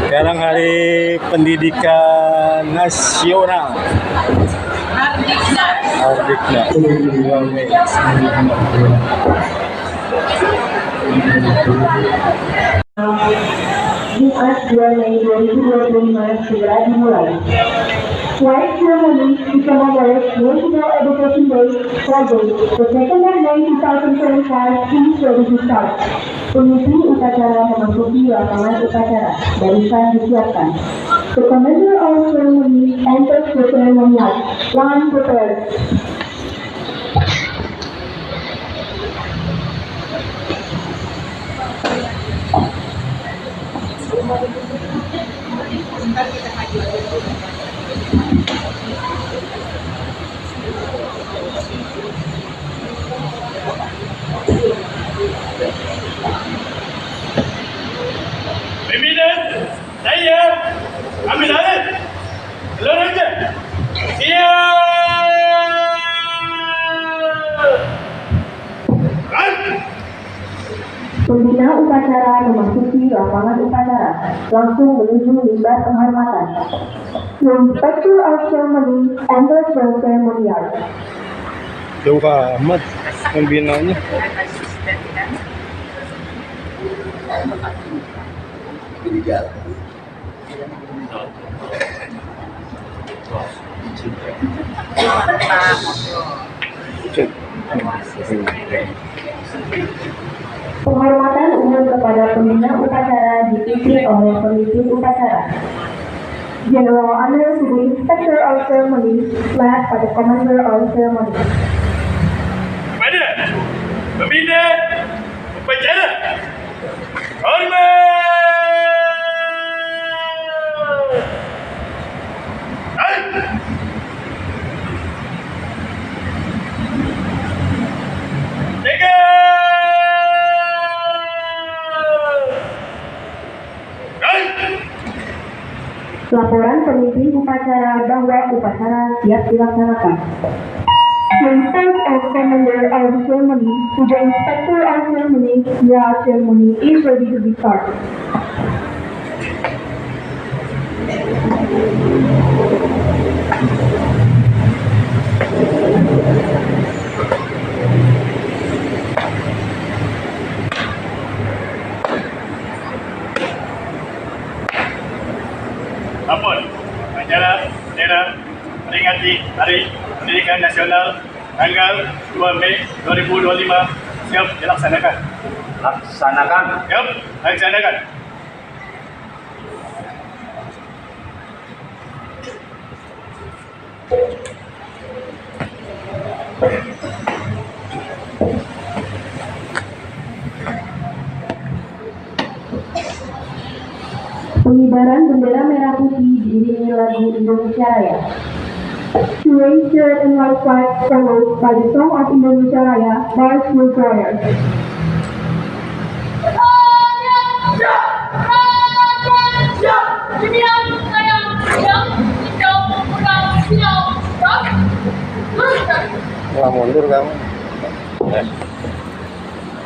Sekarang Hari Pendidikan Nasional. Merdeka 2 Mei. Jumat 2 Mei 2025 segera dimulai. Flight ceremony to commemorate National Education Day, Friday, the 2nd of May 2025 is ready to start. Pemimpin upacara memasuki lapangan upacara. Barisan disiapkan. The commander of ceremony enters the ceremonial. Line prepared. Pimpinan, saya ambil alih. Seluruh je. Siap. Pembina upacara memasuki lapangan upacara, langsung menuju mimbar penghormatan. The inspector of ceremony enters the ceremonial. Jauh amat pembinanya. Penghormatan umum kepada pembina upacara dipimpin oleh pemimpin upacara. General honor to the inspector of ceremony, led by the commander of ceremony. Kepada pembina upacara, hormat. Laporan pemimpin upacara bahwa upacara siap dilaksanakan. The inspector of commander of ceremony to the inspector of ceremony, the ceremony is ready to be started. Lapor acara daerah peringati Hari Pendidikan Nasional tanggal 2 Mei 2025 siap dilaksanakan. Laksanakan. Siap, laksanakan. Pengibaran bendera merah putih diiringi lagu Indonesia Raya. To raise red and white flag followed by the song of Indonesia Raya by school choir. Wah, mundur kamu.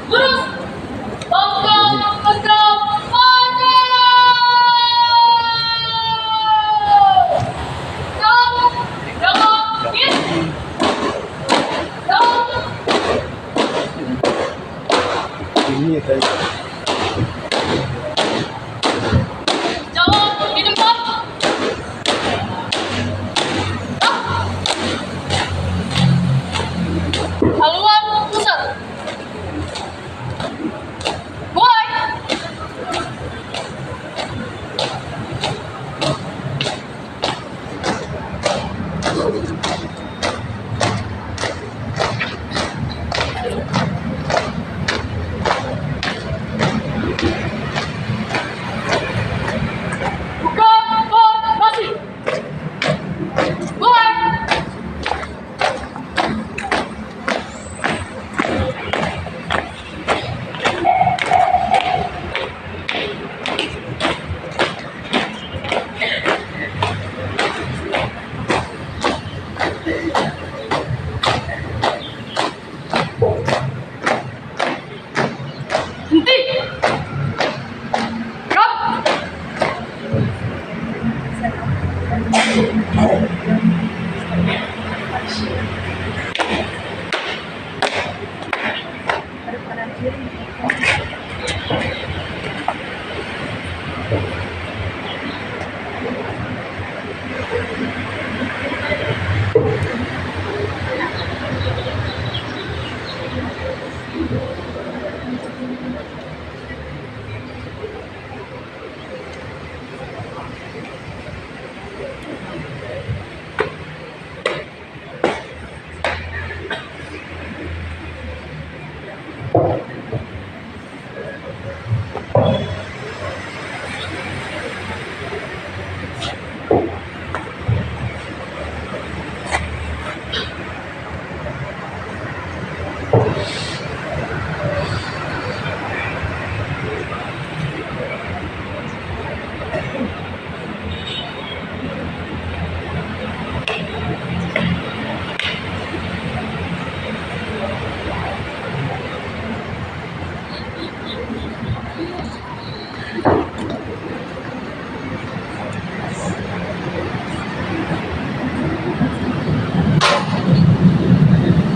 Lurus, bangkang, tegap, maju. Jangan, in. Ini tadi. Jangan di tempat. Haluan pusat. Mulai.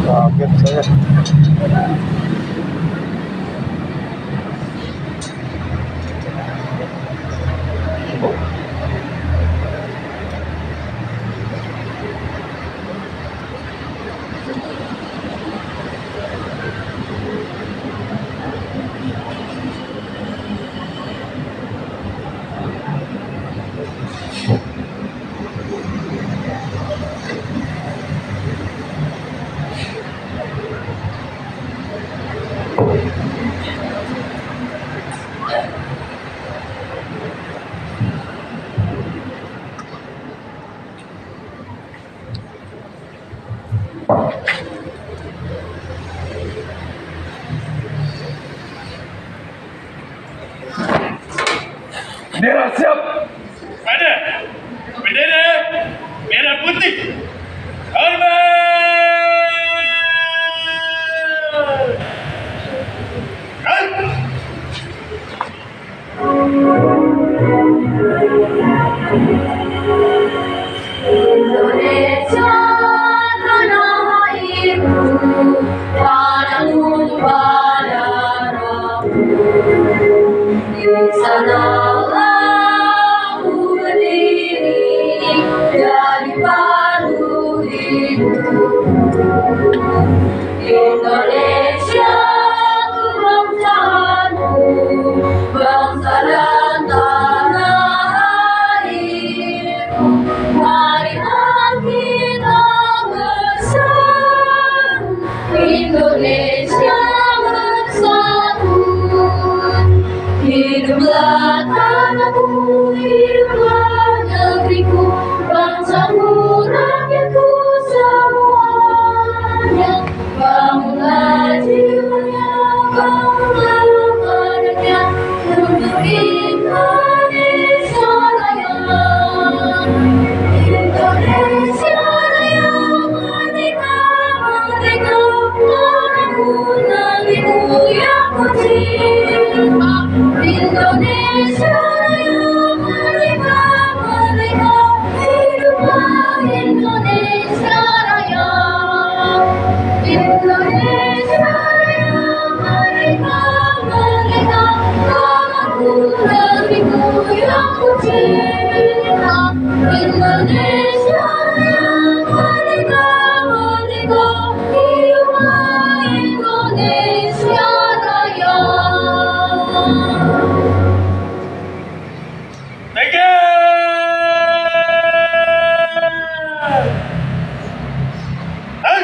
Kaget saya. Bendera siap. Pada bendera merah putih. Hormat. Hai. Indonesia tanah airku, padamu padaku. Di sanalah aku berdiri, jadi pandu hidup. Indonesia ku bangsaku, bangsa dan tanah airku. Marilah kita bersatu, Indonesia bersatu. Hiduplah tanahku, hiduplah negeriku, bangsaku, rakyatku semuanya. Bangunlah jiwanya, bangunlah badannya, untuk Indonesia Raya. Indonesia Raya, merdeka, merdeka, tanahku, negeriku yang ku cinta. Indonesia Raya, merdeka, merdeka, hiduplah Indonesia Raya. Indonesia Raya, merdeka, merdeka, tanahku, negeriku yang ku cinta. Indonesia Raya, merdeka, merdeka, hiduplah Indonesia Raya. Thank you. Hai.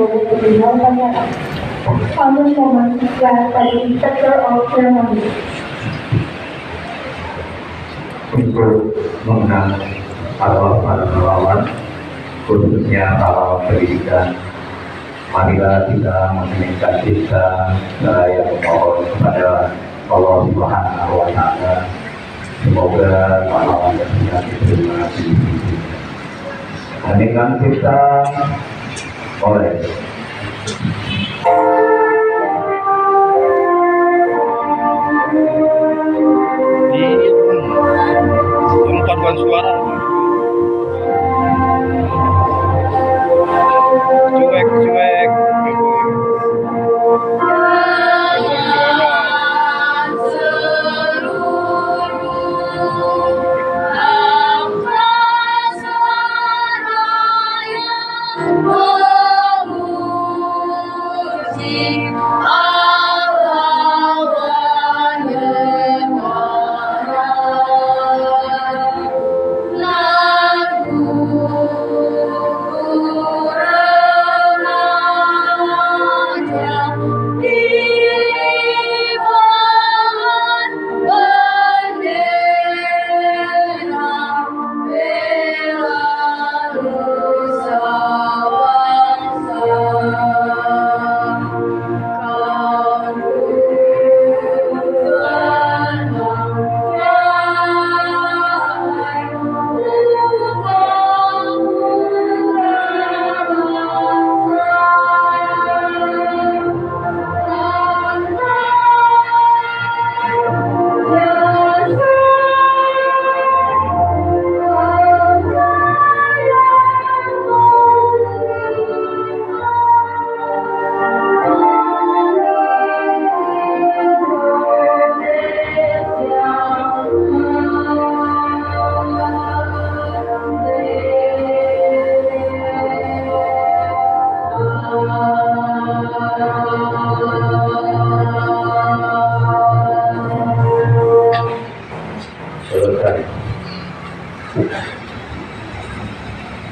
boleh beliau tanyakan. Founding Moment led by the Inspector of Ceremony. Untuk mengenang para relawan, khususnya para pendidikan, marilah kita mengingatkan kita seraya memohon kepada Allah Subhanahu wa Ta'ala, semoga pahlawan tersebut diterima di sisi. Mengingatkan kita oleh Paduan suara. Cuek.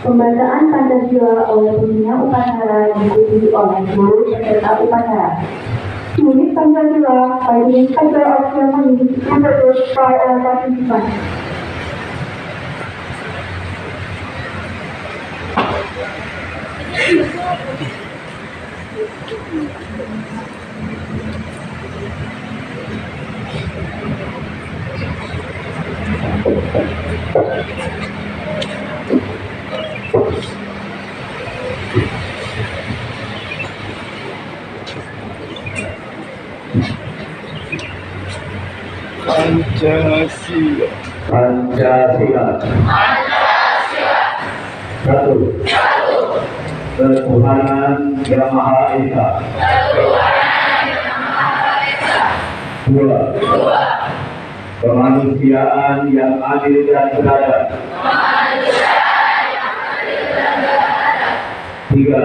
Pembacaan Pancasila oleh dunia upacara diikuti oleh seluruh peserta upacara. Unit Pancasila by the Inspector of Ceremony introduced by all participants. Pancasila. Satu. Ketuhanan Yang Maha Esa. Dua. Kemanusiaan yang adil dan beradab. Tiga.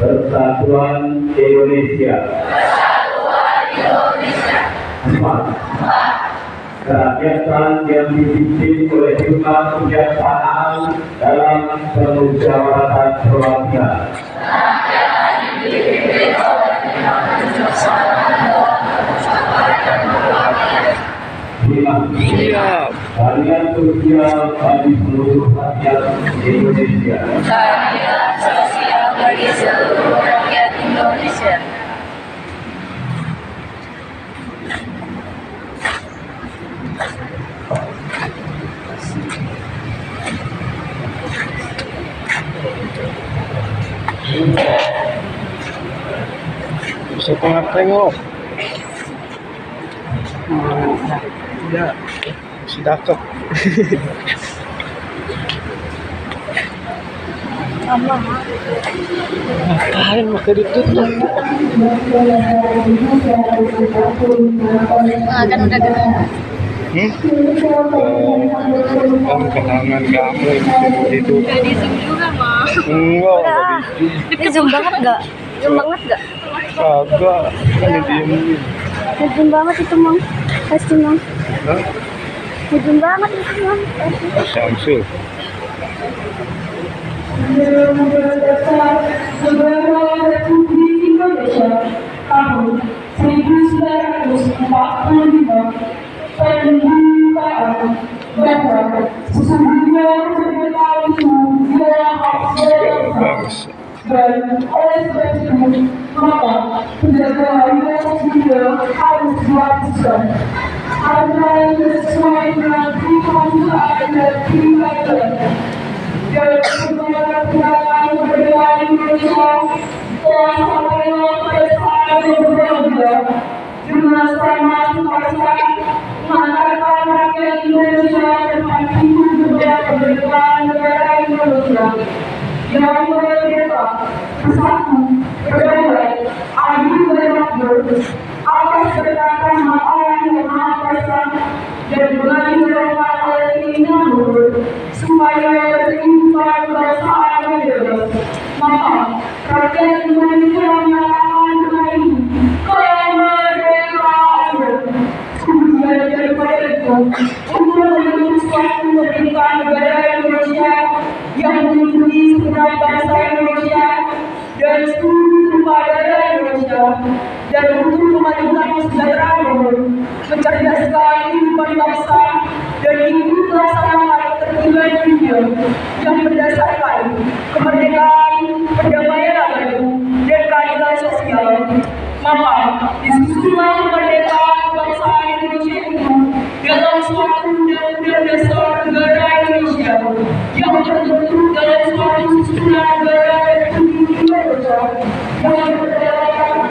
Persatuan Indonesia. Empat. Kerakyatan yang dipimpin oleh hikmat kebijaksanaan dalam permusyawaratan perwakilan. Lima. Keadilan sosial bagi seluruh rakyat Indonesia. Keadilan sosial bagi seluruh rakyat Indonesia. Bisa tengok. Ya, sudah kok. Ngapain maka ditutup? Kan udah gede. Kamu kenangan kamu itu. Udah di zoom juga mah. Enggak. Di zoom banget gak? Zoom banget gak? Kagak, kan didiemin. Zoom banget itu mang. Pasti mang. Hah? Zoom banget itu mang. Samsul. Undang-Undang Dasar Negara Republik Indonesia tahun 1945 pembukaan bahwa sesungguhnya kemerdekaan itu adalah hak bangsa dan oleh sebab itu maka penjagaan Pancasila harus dilakukan karena sesuai dengan kemanusiaan dan keadilan dan kemerdekaan Indonesia telah sampai pada saat yang berbahagia dengan sama sukarela menghantarkan rakyat Indonesia tempat hidup berbeda kemerdekaan negara Indonesia yang merdeka, bersatu, berdaulat, adil dan makmur atas berdasarkan hak Allah yang Maha Kuasa dan mengajukan oleh keinginan luhur supaya kehidupan kebangsaan yang bebas. Maka rakyat Indonesia menyatakan dengan ini kemerdekaan. Kemudian daripada itu, untuk memutuskan kemerdekaan negara Indonesia yang melindungi segenap bangsa Indonesia dan seluruh tumpah darah Indonesia dan untuk memajukan kesejahteraan umum, mencerdaskan kehidupan bangsa dan hidup melaksanakan ketertiban dunia yang berdasarkan kemerdekaan, perdamaian abadi dan keadilan sosial. Maka disusunlah kemerdekaan bangsa Indonesia itu dalam suatu undang-undang dasar negara Indonesia yang terbentuk dalam suatu susunan negara Republik Indonesia yang berdasarkan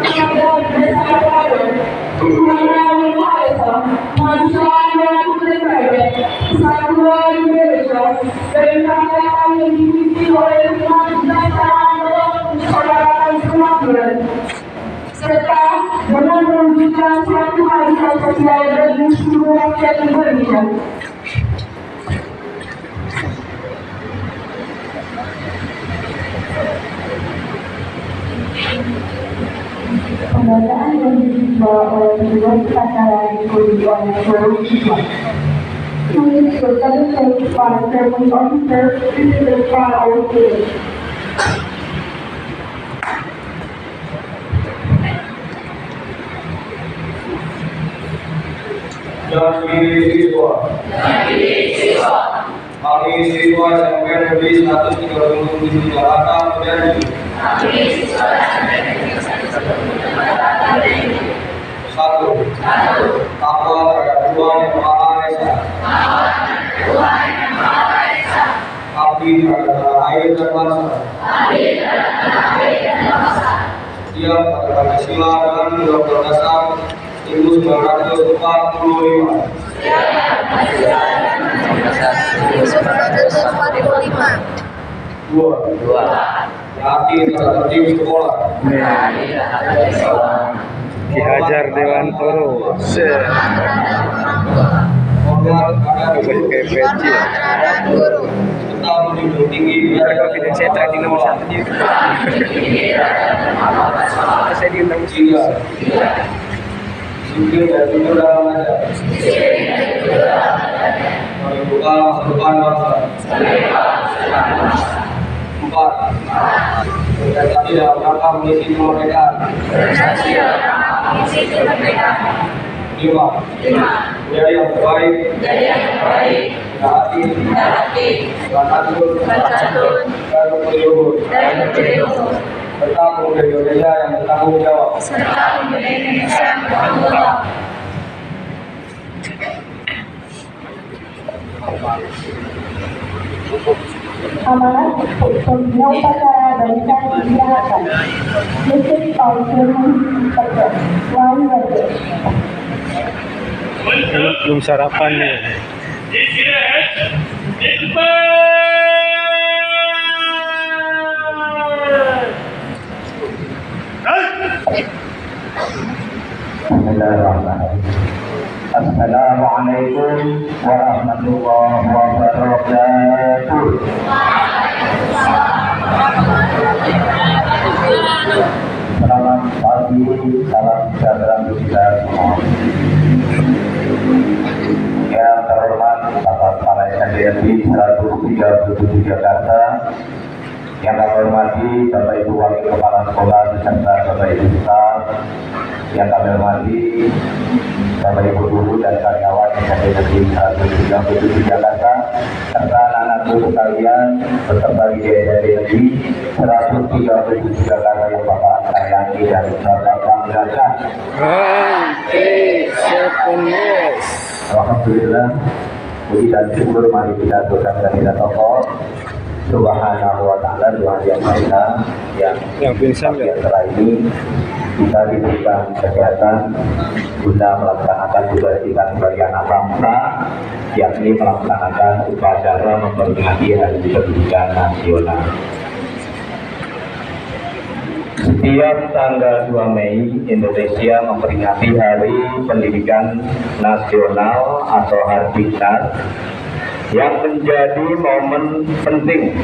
berdasarkan Tuhan Yang Maha Esa, kemanusiaan dan kebenaran, kesatuan Indonesia dan kerakyatan yang dipimpin oleh kemanusiaan dalam persaudaraan kemakmuran serta dengan mewujudkan suatu keadilan sosial bagi seluruh rakyat Indonesia. Pembacaan yang dibawa oleh kedua upacara diikuti oleh seluruh siswa. Tulis berkali para ceremony officer dan para officer. Kami siswa SMP Negeri 137 Jakarta menjadi satu, takwa terhadap Tuhan Yang Maha Esa, abdi terhadap tanah air dan bangsa, siap pada Pancasila dan Undang-Undang Dasar 1945. Dua. Yakin terhadap tim sekolah. Ki Hajar Dewantoro. Tetap menjunjung tinggi Saya di nomor 1 dia. Saya di nomor 1. Sipil dan jujur dalam mengajar, membuka masa depan bangsa. 4. Berprestasi dalam rangka mengisi kemerdekaan. 5. Menjadi yang terbaik, hati, dan berjujur, serta pemuda Indonesia yang bertanggung jawab. Amanat pembina upacara barisan diarahkan. Listrik oleh Ceremony Inspector Wali Raja. Belum sarapan nih. Bismillahirrahmanirrahim. Assalamualaikum warahmatullahi wabarakatuh. Selamat pagi, salam sejahtera untuk kita semua. Yang terhormat Bapak Kepala SDNI 137 Jakarta, Yang kami hormati Bapak Ibu Wakil Kepala Sekolah beserta Bapak Ibu besar, yang kami hormati Bapak Ibu guru dan karyawan SMP Negeri 137 Jakarta, serta anak-anakku sekalian beserta di dari Negeri 137 Jakarta yang Bapak sayangi dan Bapak banggakan. Alhamdulillah, puji dan syukur mari kita aturkan dan kita tokoh Subhanahu wa ta'ala, Tuhan yang Maha Esa, yang setelah ini kita diberikan kesehatan guna melaksanakan tugas kita sebagai anak bangsa, yakni melaksanakan upacara memperingati Hari Pendidikan Nasional. Setiap tanggal 2 Mei, Indonesia memperingati Hari Pendidikan Nasional atau Hardikat, yang menjadi momen penting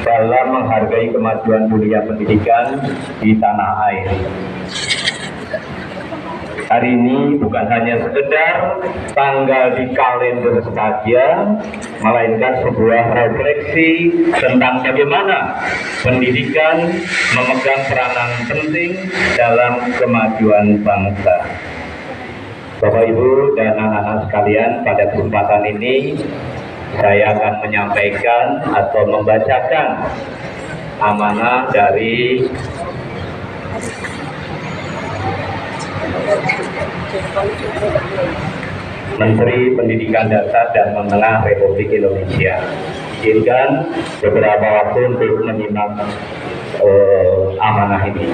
dalam menghargai kemajuan dunia pendidikan di tanah air. Hari ini bukan hanya sekedar tanggal di kalender saja, melainkan sebuah refleksi tentang bagaimana pendidikan memegang peranan penting dalam kemajuan bangsa. Bapak Ibu dan anak-anak sekalian, pada kesempatan ini saya akan menyampaikan atau membacakan amanah dari Menteri Pendidikan Dasar dan Menengah Republik Indonesia. Izinkan beberapa waktu untuk menyimak amanah ini.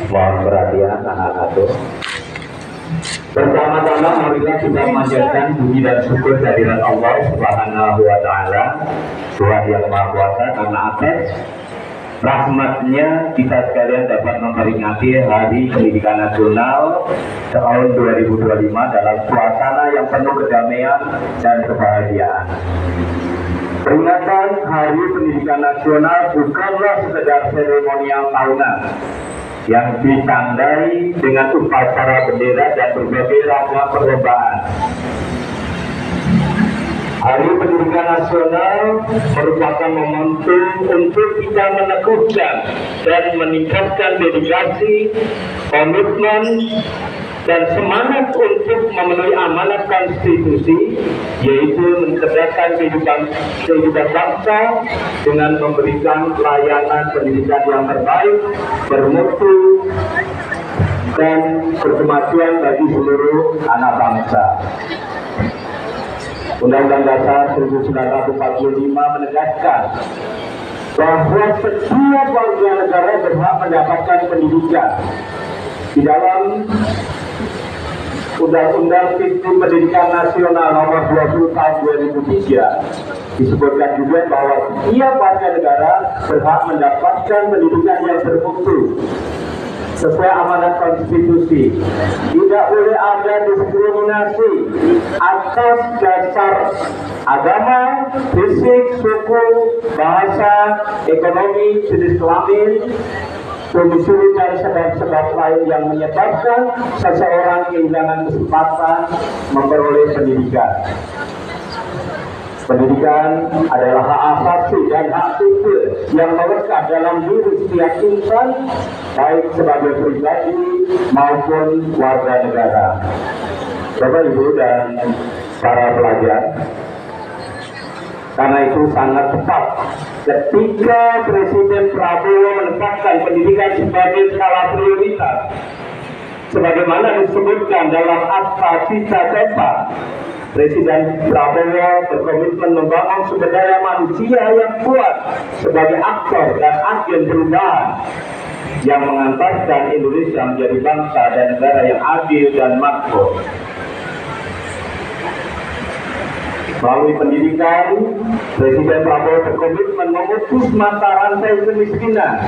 Mohon perhatian anak-anakku. Pertama-tama marilah kita memanjatkan puji dan syukur kehadirat Allah Subhanahu wa ta'ala, Tuhan yang Maha Kuasa, karena atas rahmatnya kita sekalian dapat memperingati Hari Pendidikan Nasional tahun 2025 dalam suasana yang penuh kedamaian dan kebahagiaan. Peringatan Hari Pendidikan Nasional bukanlah sekedar seremonial tahunan yang ditandai dengan upacara bendera dan berbagai ragam perlombaan. Hari Pendidikan Nasional merupakan momentum untuk kita meneguhkan dan meningkatkan dedikasi, komitmen, dan semangat untuk memenuhi amanat konstitusi, yaitu mencerdaskan kehidupan bangsa dengan memberikan layanan pendidikan yang terbaik, bermutu, dan berkemajuan bagi seluruh anak bangsa. Undang-Undang Dasar 1945 menegaskan bahwa setiap warga negara berhak mendapatkan pendidikan. Di dalam Undang-Undang Sistem Pendidikan Nasional Nomor 20 Tahun 2003 disebutkan juga bahwa setiap warga negara berhak mendapatkan pendidikan yang bermutu sesuai amanat konstitusi. Tidak boleh ada diskriminasi atas dasar agama, fisik, suku, bahasa, ekonomi, jenis kelamin, domisili, dan sebab-sebab lain yang menyebabkan seseorang kehilangan kesempatan memperoleh pendidikan. Pendidikan adalah hak asasi dan hak sipil yang melekat dalam diri setiap insan, baik sebagai pribadi maupun warga negara. Bapak, Ibu, dan para pelajar, karena itu sangat tepat ketika Presiden Prabowo menetapkan pendidikan sebagai skala prioritas, sebagaimana disebutkan dalam Akta Cita Cita. Presiden Prabowo berkomitmen membangun sumber daya manusia yang kuat sebagai aktor dan agen perubahan yang mengantarkan Indonesia menjadi bangsa dan negara yang adil dan makmur. Melalui pendidikan, Presiden Prabowo berkomitmen memutus mata rantai kemiskinan.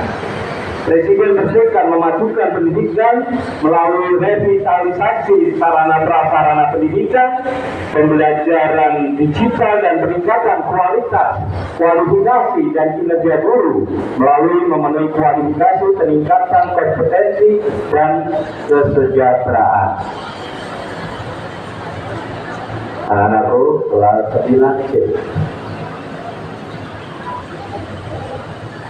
Presiden bertekad memajukan pendidikan melalui revitalisasi sarana prasarana pendidikan, pembelajaran digital, dan peningkatan kualitas, kualifikasi, dan kinerja guru melalui memenuhi kualifikasi, peningkatan kompetensi, dan kesejahteraan. Anak-anakku, kelas 9 C.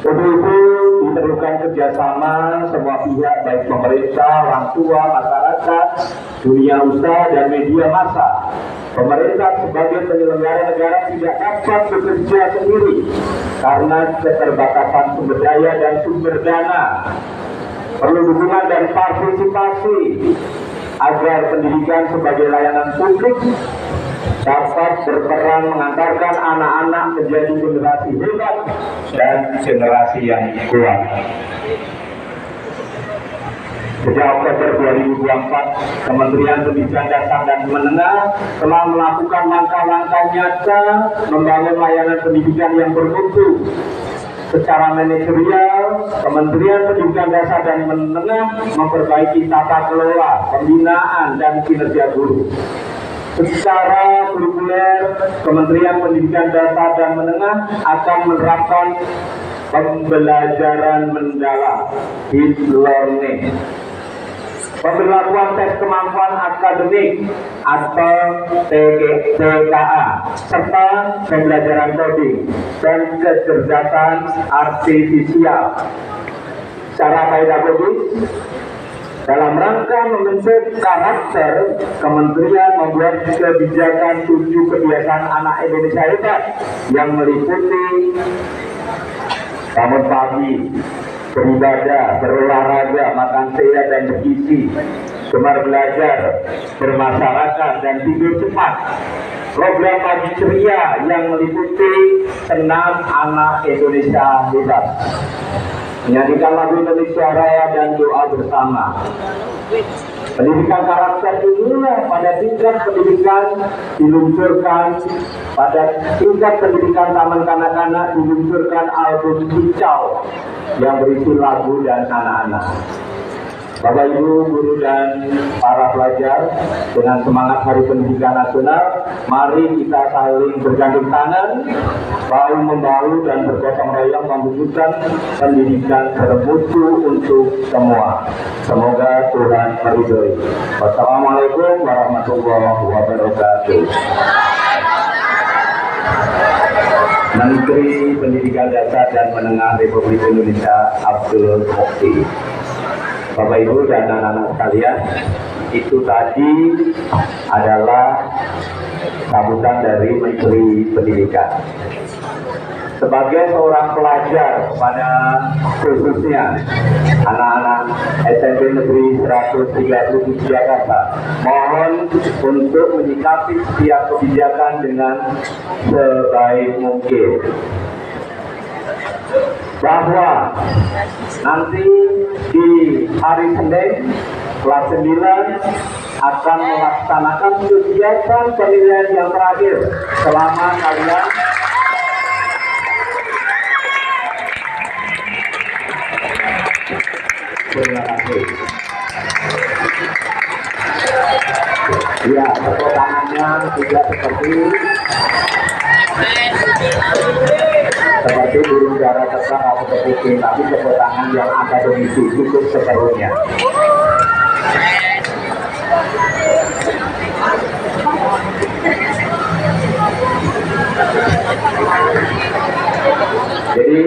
Untuk itu diperlukan kerjasama semua pihak, baik pemerintah, orang tua, masyarakat, dunia usaha, dan media massa. Pemerintah sebagai penyelenggara negara tidak dapat bekerja sendiri karena keterbatasan sumber daya dan sumber dana. Perlu dukungan dan partisipasi agar pendidikan sebagai layanan publik dapat berperan mengantarkan anak-anak menjadi generasi hebat dan generasi yang kuat. Sejak Oktober 2024, Kementerian Pendidikan Dasar dan Menengah telah melakukan langkah-langkah nyata membangun layanan pendidikan yang bermutu. Secara manajerial, Kementerian Pendidikan Dasar dan Menengah memperbaiki tata kelola, pembinaan, dan kinerja guru. Secara kurikuler, Kementerian Pendidikan Dasar dan Menengah akan menerapkan pembelajaran mendalam, deep learning, pemberlakuan tes kemampuan akademik atau TKA, serta pembelajaran coding dan kecerdasan artifisial secara pedagogis. Dalam rangka membentuk karakter, Kementerian membuat kebijakan 7 kebiasaan anak Indonesia hebat yang meliputi bangun pagi, beribadah, berolahraga, makan sehat dan bergizi, gemar belajar, bermasyarakat, dan tidur cepat. Program pagi ceria yang meliputi senam anak Indonesia hebat, menyanyikan lagu Indonesia Raya dan doa bersama. Pendidikan karakter inilah pada tingkat pendidikan diluncurkan, pada tingkat pendidikan taman kanak-kanak diluncurkan album Kicau yang berisi lagu dan anak-anak. Bapak, Ibu, guru, dan para pelajar, dengan semangat Hari Pendidikan Nasional, mari kita saling bergandeng tangan, bahu-membahu, dan bergotong royong mewujudkan pendidikan bermutu untuk semua. Semoga Tuhan meridhoi. Wassalamualaikum warahmatullahi wabarakatuh. Menteri Pendidikan Dasar dan Menengah Republik Indonesia Abdul Mukti. Bapak, Ibu, dan anak-anak sekalian, itu tadi adalah sambutan dari Menteri Pendidikan. Sebagai seorang pelajar, pada khususnya anak-anak SMP Negeri 137 Jakarta, mohon untuk menyikapi setiap kebijakan dengan sebaik mungkin. Bahwa nanti di hari Senin kelas 9 akan melaksanakan kegiatan penilaian yang terakhir selama kalian terima kasih. Ya, tepuk tangannya tidak seperti burung dara terbang atau kepiting, tapi tepuk tangan yang akademisi cukup sepenuhnya. Jadi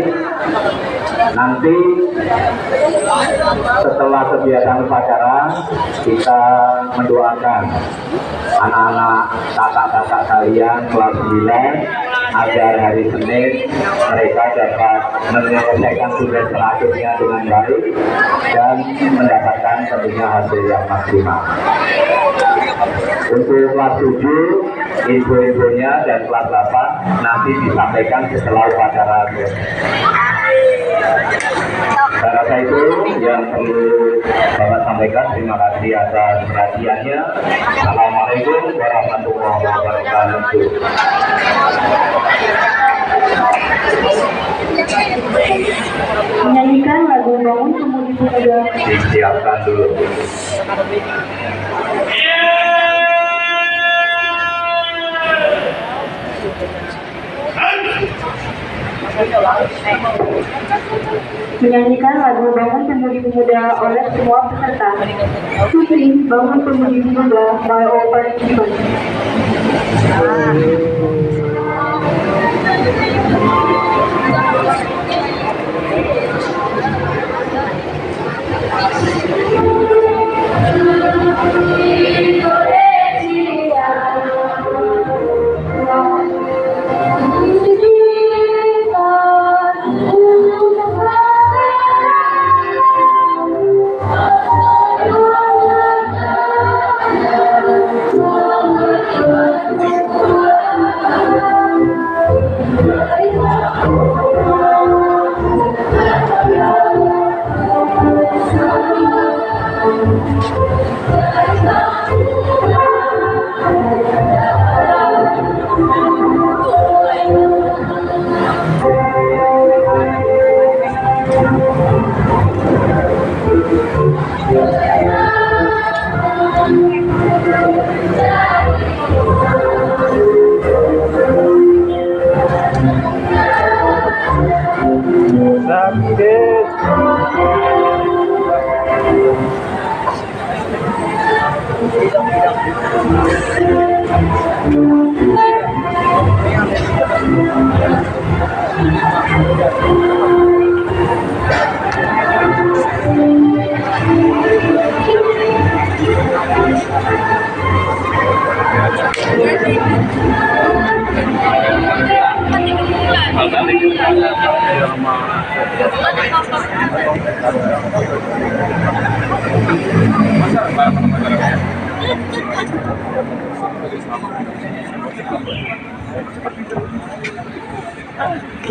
nanti setelah kegiatan upacara kita mendoakan anak-anak kakak-kakak kalian kelas 9 agar hari Senin mereka dapat menyelesaikan tugas terakhirnya dengan baik dan mendapatkan tentunya hasil yang maksimal. Untuk kelas 7 info-infonya dan kelas 8 nanti disampaikan setelah upacara. Saya rasa itu yang perlu Bapak sampaikan. Terima kasih atas perhatiannya. Assalamualaikum warahmatullahi wabarakatuh. Menyanyikan lagu Bangun Pemudi Pemuda. Disiapkan dulu. Menyanyikan lagu Bangun Pemudi Pemuda oleh semua peserta. Supri Bangun Pemudi Pemuda by all participants.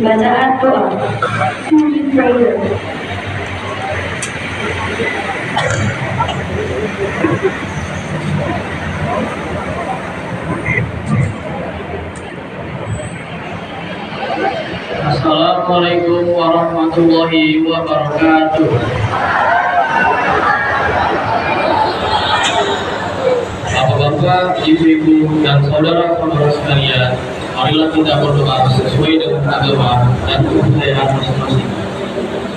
Bacaan doa. Prayer. Assalamualaikum warahmatullahi wabarakatuh. Bapak-bapak, ibu-ibu, dan saudara-saudara sekalian, marilah kita berdoa sesuai dengan agama dan kepercayaan masing-masing.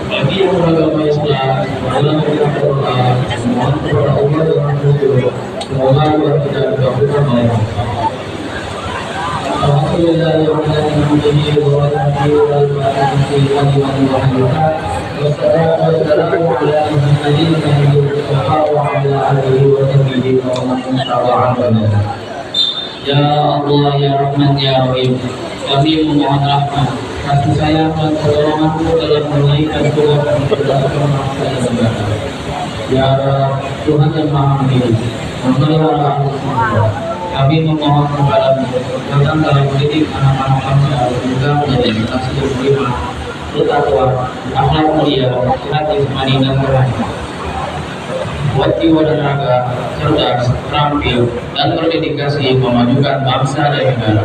Bagi yang beragama Islam, marilah kita berdoa memohon kepada Allah dengan jujur, semoga Allah kita dikabulkan oleh Allah. Ya Allah, ya Rahman, ya Rahim, kami memohon rahmat, kasih sayang dan pertolongan-Mu dalam menunaikan tugas dan berdasarkan bangsa dan negara. Ya Tuhan yang Maha Mendidik, memelihara anak semua. Kami memohon kepadamu datang dalam mendidik anak-anak bangsa juga menjadi generasi yang beriman, bertakwa, akhlak mulia, hati jasmani dan rohani, kuat jiwa dan raga, cerdas, terampil, dan berdedikasi memajukan bangsa dan negara.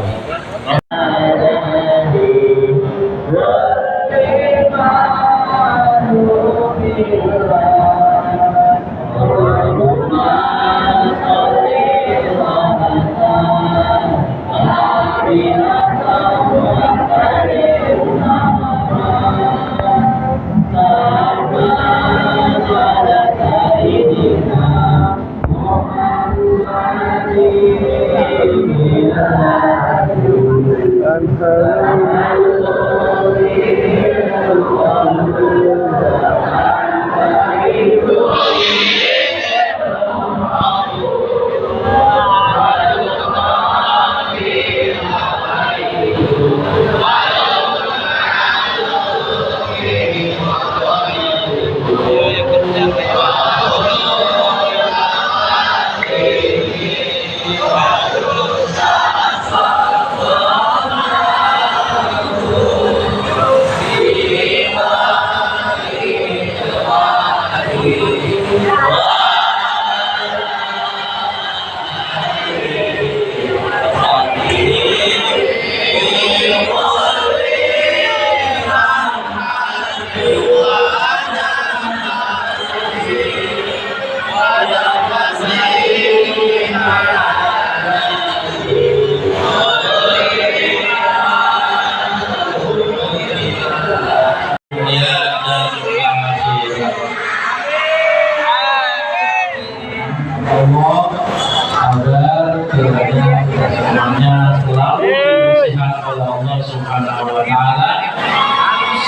Agar kiranya kita semuanya selalu diberikan oleh Allah Subhanahu wa Ta'ala,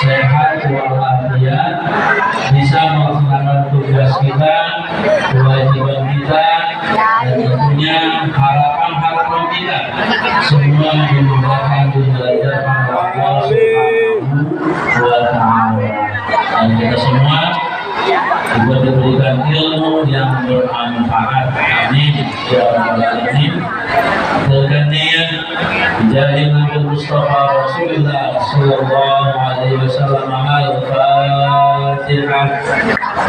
sehat walafiat, bisa melaksanakan tugas kita, kewajiban kita, dan tentunya harapan-harapan kita semua dimudahkan dilancarkan oleh Allah Subhanahu wa Ta'ala. Dan kita semua juga diberikan dan ilmu yang bermanfaat. Amin ya rabbal alamin. Kemudian jadi Nabi Mustafa Rasulullah sallallahu alaihi wasallam al-Fatihah.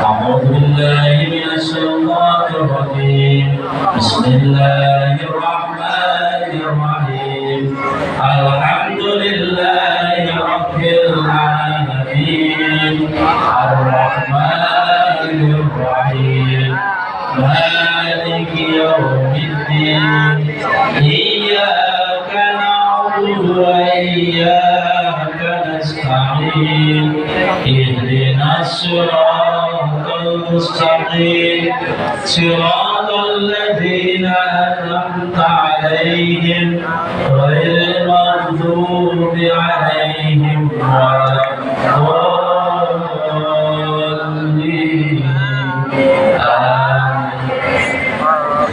A'udzu billahi minasy syaithanir rajim. Bismillahirrahmanirrahim. Alhamdulillahi rabbil alamin. Ar-Rahmanir Rahim. Maliki yaumiddin. Iyyaka na'budu wa iyyaka nasta'in. Ihdinas siratal mustaqim. Siratal ladzina an'amta 'alaihim ghairil maghdubi 'alaihim waladdallin.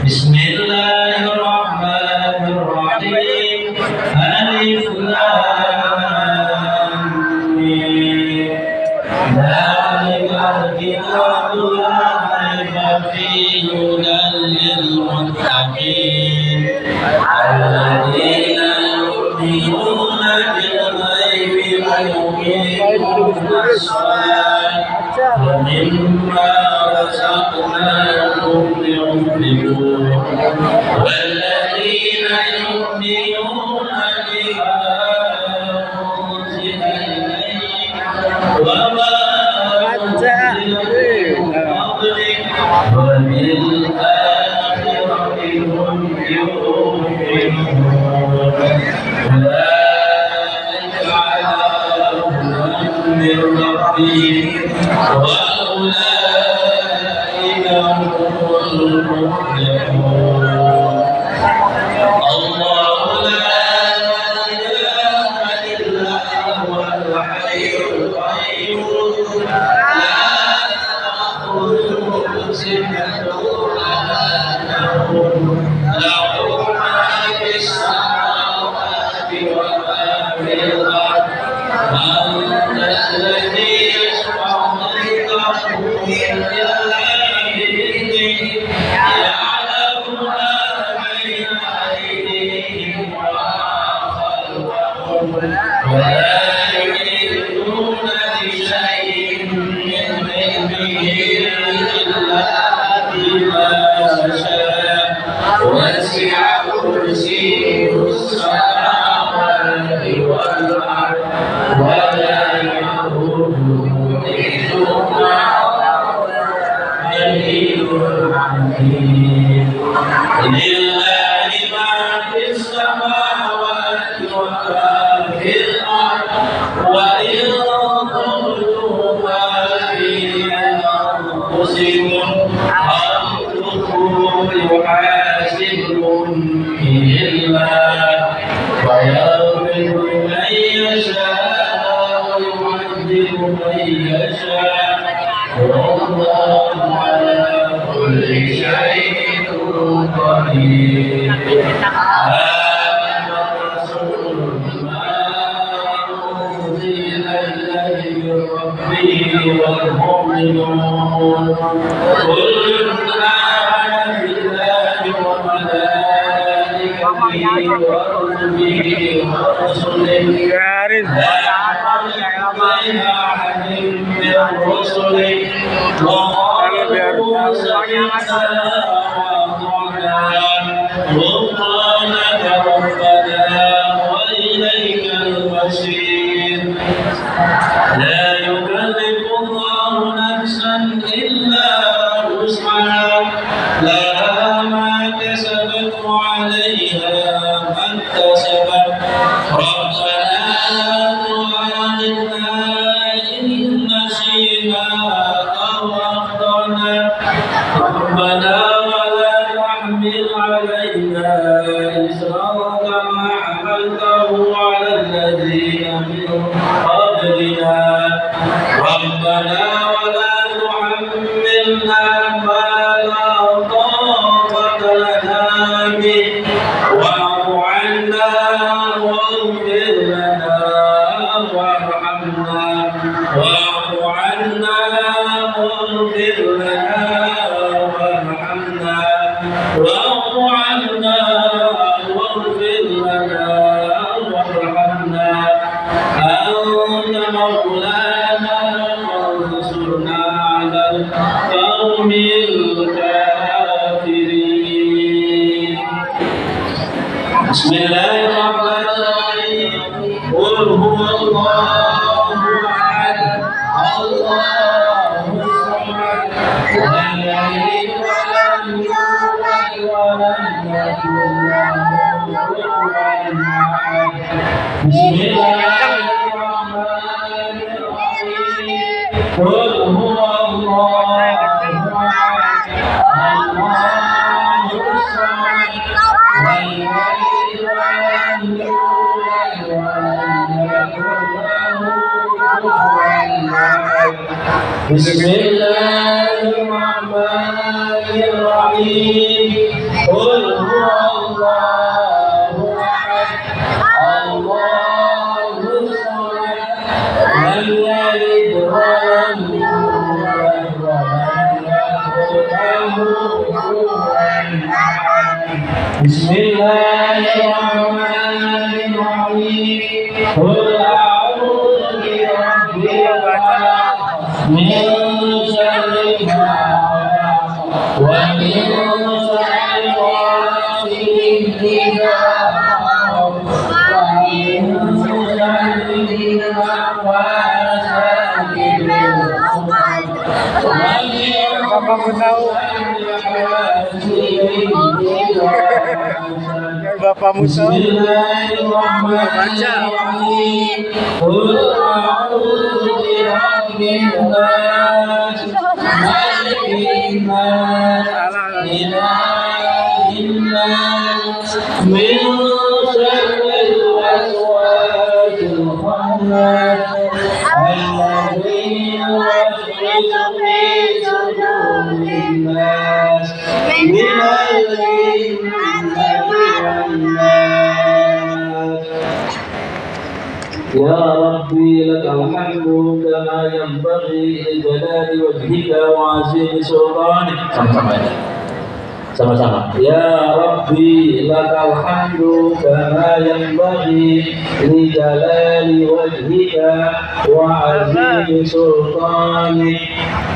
Bismillahirrahmanirrahim. Alif Lam Mim. Dzalikal kitabu la raiba fihi hudan lil muttaqin alladzina yu'minuna bil ghaibi wa yuqimuna as-salata wa mimma razaqnahum yunfiqun والذين يؤمنون بما أنزل إليك وما أنزل من قبلك وبالآخرة هم يوقنون أولئك على هدى من ربهم وأولئك هم المفلحون. الله لا إله إلا هو الحي القيوم لا تأخذه سنة ولا نوم له ما في السماوات وما في الأرض من ذا الذي يشفع عنده إلا بإذنه يعلم ما بين أيديهم وما خلفهم ولا يحيطون بشيء من علمه إلا بما شاء وسع كرسيه السماوات والأرض ولا يئوده حفظهما العلي العظيم. لله ما في السماوات وما في الأرض وإن تبدوا ما في أنفسكم أو تخفوه يحاسبكم به الله ويغفر من يشاء ويعذب من يشاء والله على كل شيء قدير. آمن الرسول بما أنزل إليه من ربه والمؤمنون كل آمن بالله وملائكته وكتبه ورسله لا نفرق بين أحد من رسله وقالوا سمعنا وأطعنا غفرانك ربنا وإليك المصير. لا يكلف الله نفسا إلا وسعها لها ما كسبت وعليها ما اكتسبت. ربنا لا تؤاخذنا إن نسينا أو أخطأنا. ربنا ولا تحمل علينا إصرا كما حملته على الذين من قبلنا. ربنا ولا تحملنا ما لا طاقة واعف عنا واغفر لنا وارحمنا أنت مولانا وانصرنا على القوم الكافرين. بسم الله الرحمن الرحيم. قل هو الله أحد الله الصمد لم يلد ولم يولد ولم يكن له كفوا أحد. بسم الله الرحمن الرحيم. قل هو الله أحد الله الصمد لم يلد ولم يولد ولم يكن له كفوا أحد. بسم الله الرحمن الرحيم. قل هو الله أحد الله الصمد لم يلد ولم يولد ولم يكن له كفوا أحد. بسم الله الرحمن الرحيم. قل أعوذ برب الفلق من شر ما خلق ومن شر غاسق إذا وقب ومن شر الوسواس الخناس Bapak mau tahu? Bapak mau tahu? Baca. قل أعوذ برب الناس ملك الناس إله الناس من شر الوسواس الخناس الذي يوسوس في صدور الناس من الجنة والناس. يا ربي لك الحمد كما ينبغي لجلال وجهك وعظيم سلطانك. Sama-sama. Ya Rabbi lakal hamdu kama yanbaghi li jalali wajhika wa azimi sultanik.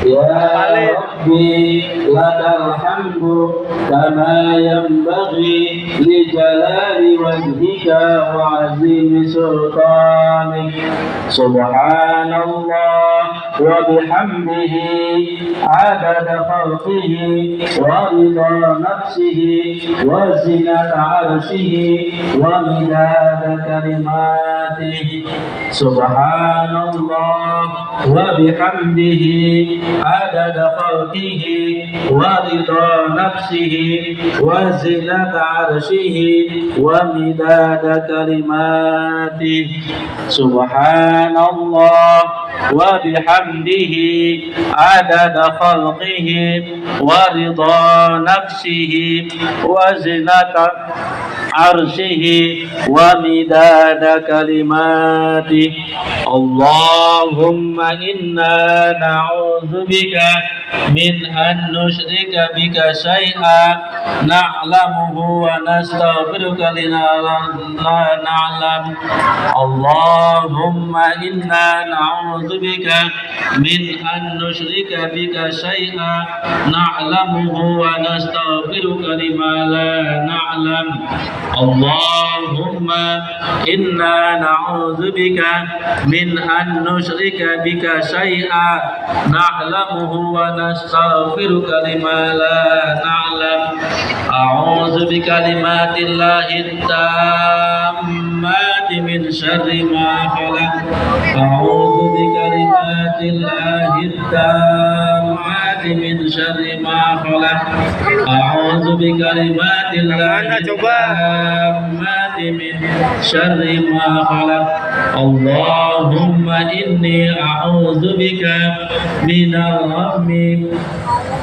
Ya Rabbi lakal hamdu kama yanbaghi li jalali wajhika wa azimi sultanik. Subhanallah wa bihamdihi adada khalqihi wa ridha نفسه وزنة عرشه ومداد كلماته. سبحان الله وبحمده عدد خلقه ورضا نفسه وزنة عرشه ومداد كلماته. سبحان الله وبحمده عدد خلقه ورضا نفسه وزنة عرشه ومداد كلماته. اللهم إنا نعوذ بك من أن نشرك بك شيئا نعلمه ونستغفرك لما لا نعلم. اللهم إنا نعوذ بك من أن نشرك بك شيئا نعلمه ونستغفرك لما لا نعلم. اللهم إنا نعوذ بك من أن نشرك بك شيئا نعلمه ونستغفرك لما لا نعلم. أعوذ بكلمات الله التامات من شر ما خلق. أعوذ بكلمات الله التامات من شر ما خلق. أعوذ بكلمات الله التامات من شر ما خلق. اللهم إني أعوذ بك من الغم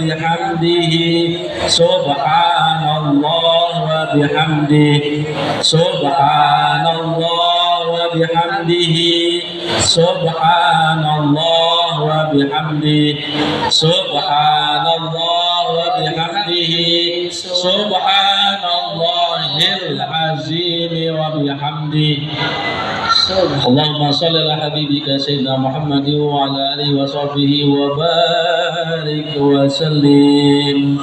وبحمده سبحان الله وبحمده سبحان الله وبحمده سبحان الله وبحمده سبحان الله وبحمده سبحان الله العظيم وبحمده. اللهم صل على حبيبك سيدنا محمد وعلى آله وصحبه وبارك وسلم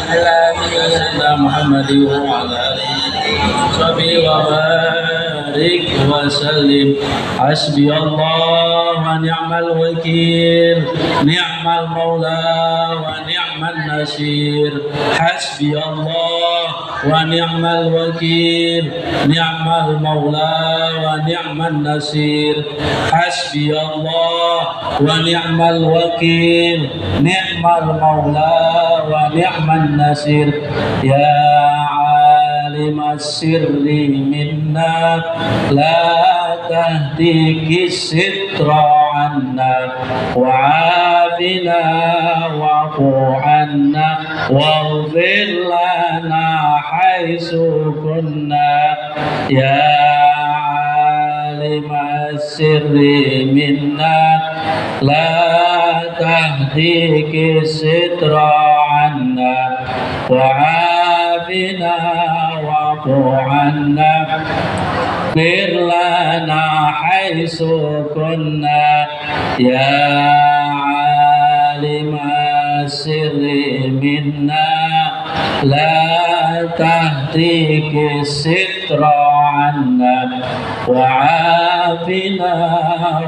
على سيدنا محمد وعلى آله وصحبه وبارك وسلم. حسبي الله ونعم الوكيل نعم المولى ونعم النصير. حسبي الله ونعم الوكيل نعم المولى ونعم النصير. حسبي الله ونعم الوكيل نعم المولى ونعم النصير. يا عالم السر منا لا تهديك الستر عنا وعافنا واعف عنا واغفر لنا حيث كنا. يا عالم السر منا لا تهديك الستر عنا وعافنا واعف عنا واغفر لنا حيث كنا. يا عالم السر منا لا تهديك الستر عنا وعافنا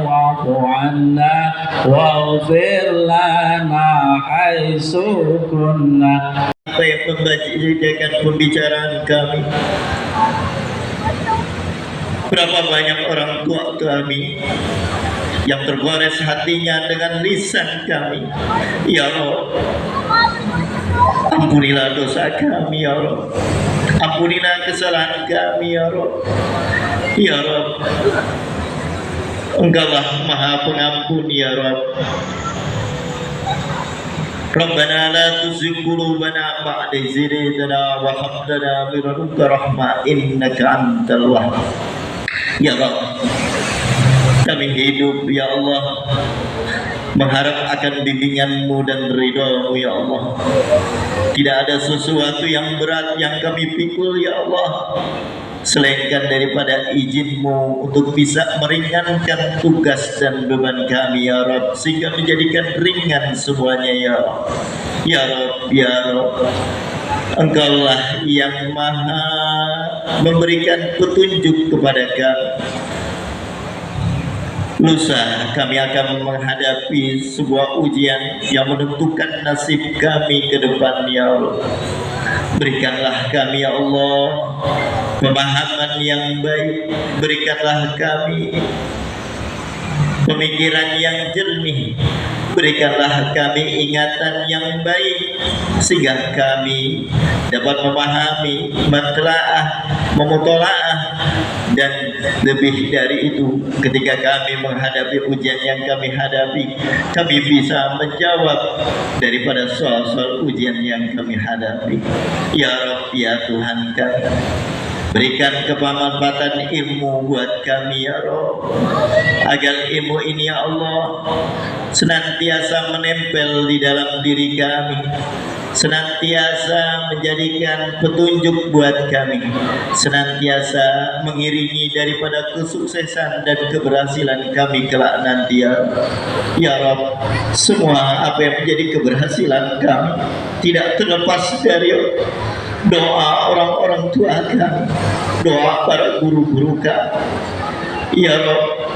واعف عنا واغفر لنا حيث كنا. Apa yang membacakan pembicaraan kami, berapa banyak orang tua kami yang tergores hatinya dengan lisan kami. Ya Allah, ampunilah dosa kami ya Allah, ampunilah kesalahan kami ya Allah. Ya Allah, Engkaulah Maha Pengampun ya Allah. Rabbana la tuzigh qulubana ba'da idh hadaytana wa hab lana min ladunka rahmah innaka antal wahhab. Ya Allah, kami hidup ya Allah mengharap akan bimbingan-Mu dan ridha-Mu ya Allah. Tidak ada sesuatu yang berat yang kami pikul ya Allah selainkan daripada izin-Mu untuk bisa meringankan tugas dan beban kami ya Rabb, sehingga menjadikan ringan semuanya ya Rabb. Ya Rabb, ya Rabb, Engkaulah yang maha memberikan petunjuk kepada kami. Lusa kami akan menghadapi sebuah ujian yang menentukan nasib kami ke depan ya Allah. Berikanlah kami ya Allah pemahaman yang baik, berikanlah kami pemikiran yang jernih, berikanlah kami ingatan yang baik sehingga kami dapat memahami, mentelaah, memutolaah, dan lebih dari itu ketika kami menghadapi ujian yang kami hadapi, kami bisa menjawab daripada soal-soal ujian yang kami hadapi. Ya Rabb, ya Tuhan kami, berikan kemanfaatan ilmu buat kami ya Rabb, agar ilmu ini ya Allah senantiasa menempel di dalam diri kami, senantiasa menjadikan petunjuk buat kami, senantiasa mengiringi daripada kesuksesan dan keberhasilan kami kelak nanti ya Rabb. Semua apa yang menjadi keberhasilan kami tidak terlepas dari doa orang-orang tua kami, doa para guru-guru kami. Ya Rabb,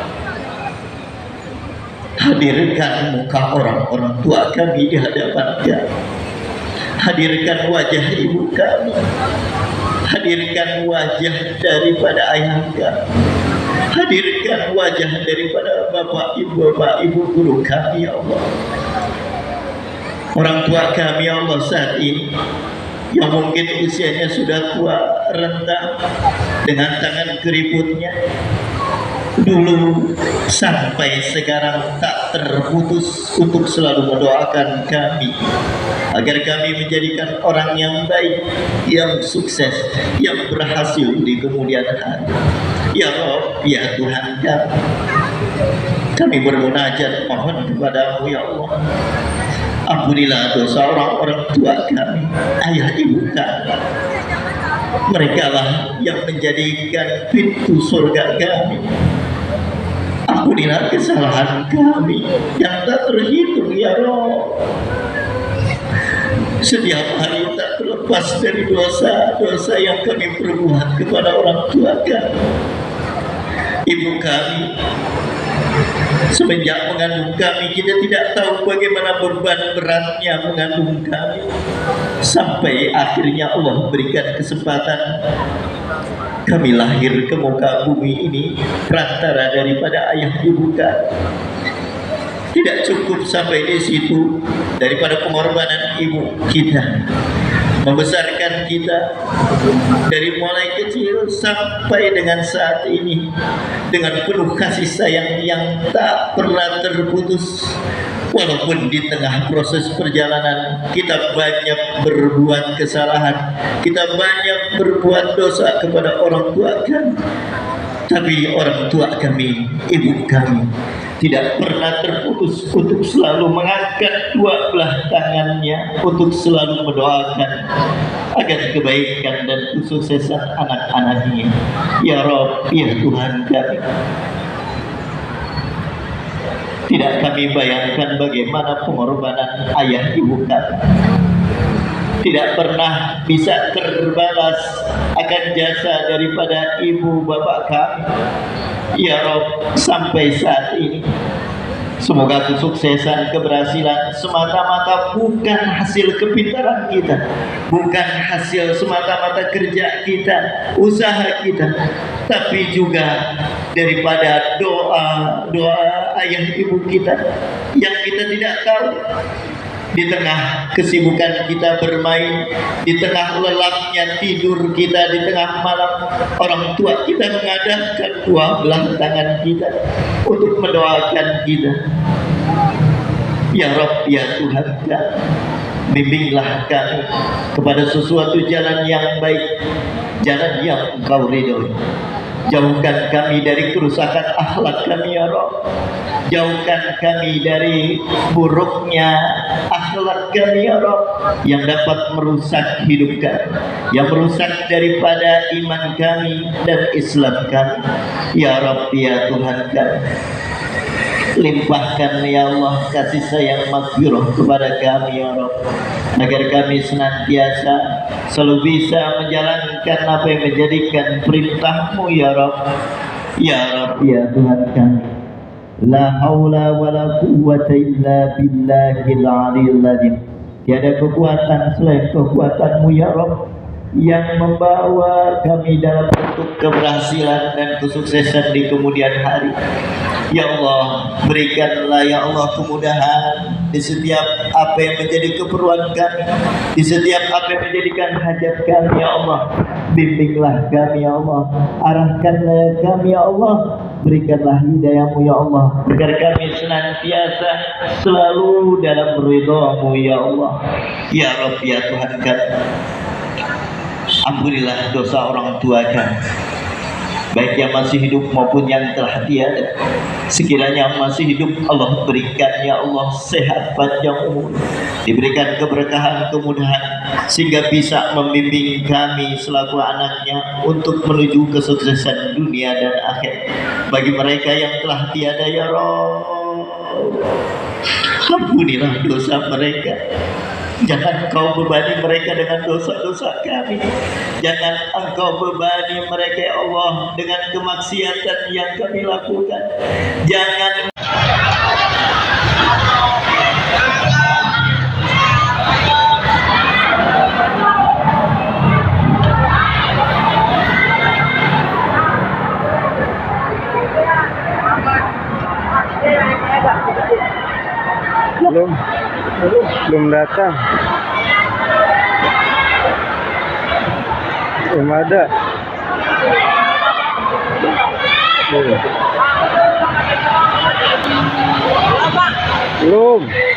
hadirkan muka orang-orang tua kami di hadapan kami, hadirkan wajah ibu kami, hadirkan wajah daripada ayah kami, hadirkan wajah daripada bapak ibu guru kami ya Allah. Orang tua kami ya Allah saat ini yang mungkin usianya sudah tua renta dengan tangan keriputnya, dulu sampai sekarang tak terputus untuk selalu mendoakan kami agar kami menjadikan orang yang baik, yang sukses, yang berhasil di kemudian hari. Ya Rabb, ya Tuhan kami bermunajat mohon kepadamu ya Allah, ampunilah dosa orang-orang tua kami, ayah ibu kami. Mereka lah yang menjadikan pintu surga kami. Ampunilah kesalahan kami yang tak terhitung ya Rabb. Setiap hari tak terlepas dari dosa-dosa yang kami perbuat kepada orang tua kami, ibu kami. Semenjak mengandung kami, kita tidak tahu bagaimana beban beratnya mengandung kami, sampai akhirnya Allah berikan kesempatan kami lahir ke muka bumi ini perantara daripada ayah ibu kami. Tidak cukup sampai di situ, daripada pengorbanan ibu kita membesarkan kita dari mulai kecil sampai dengan saat ini dengan penuh kasih sayang yang tak pernah terputus. Walaupun di tengah proses perjalanan kita banyak berbuat kesalahan, kita banyak berbuat dosa kepada orang tua kami, tapi orang tua kami, ibu kami tidak pernah terputus untuk selalu mengangkat dua belah tangannya untuk selalu mendoakan agar kebaikan dan kesuksesan anak-anaknya. Ya Rabb, ya Tuhan kami, tidak kami bayangkan bagaimana pengorbanan ayah ibu kami tidak pernah bisa terbalas akan jasa daripada ibu bapak kami. Ya Rabb, sampai saat ini semoga kesuksesan, keberhasilan semata-mata bukan hasil kepintaran kita, bukan hasil semata-mata kerja kita, usaha kita, tapi juga daripada doa ayah ibu kita yang kita tidak tahu. Di tengah kesibukan kita bermain, di tengah lelapnya tidur kita, di tengah malam orang tua kita mengadakan dua belah tangan kita untuk mendoakan kita. Ya Rabb, ya Tuhan kami, bimbinglah kami kepada sesuatu jalan yang baik, jalan yang Engkau ridhoi. Jauhkan kami dari kerusakan akhlak kami ya Rabb. Jauhkan kami dari buruknya akhlak kami ya Rabb, yang dapat merusak hidup kami, yang merusak daripada iman kami dan Islam kami. Ya Rabb, ya Tuhan kami, limpahkan ya Allah kasih sayang maghfirah kepada kami ya Rabb, agar kami senantiasa selalu bisa menjalankan apa yang menjadikan perintah-Mu ya Rabb. Ya Rabb, ya Tuhan kami, la haula wa la quwwata illa billahil aliyyil azim. Tiada kekuatan selain kekuatan-Mu ya Rabb, yang membawa kami dalam bentuk keberhasilan dan kesuksesan di kemudian hari. Ya Allah, berikanlah ya Allah kemudahan di setiap apa yang menjadi keperluan kami, di setiap apa yang menjadikan hajat kami ya Allah. Bimbinglah kami ya Allah, arahkanlah kami ya Allah, berikanlah hidayah-Mu ya Allah, agar kami senantiasa selalu dalam ridha-Mu ya Allah. Ya Rabb, ya Tuhan kami, ampunilah dosa orang tua kami, baik yang masih hidup maupun yang telah tiada. Sekiranya masih hidup, Allah berikan ya Allah sehat panjang umur, diberikan keberkahan, kemudahan, sehingga bisa membimbing kami selaku anaknya untuk menuju kesuksesan dunia dan akhir. Bagi mereka yang telah tiada ya Rabb, ampunilah dosa mereka. Jangan Engkau bebani mereka dengan dosa-dosa kami. Jangan Engkau bebani mereka ya Allah dengan kemaksiatan yang kami lakukan. Jangan belum datang, belum ada. Bapak. Belum.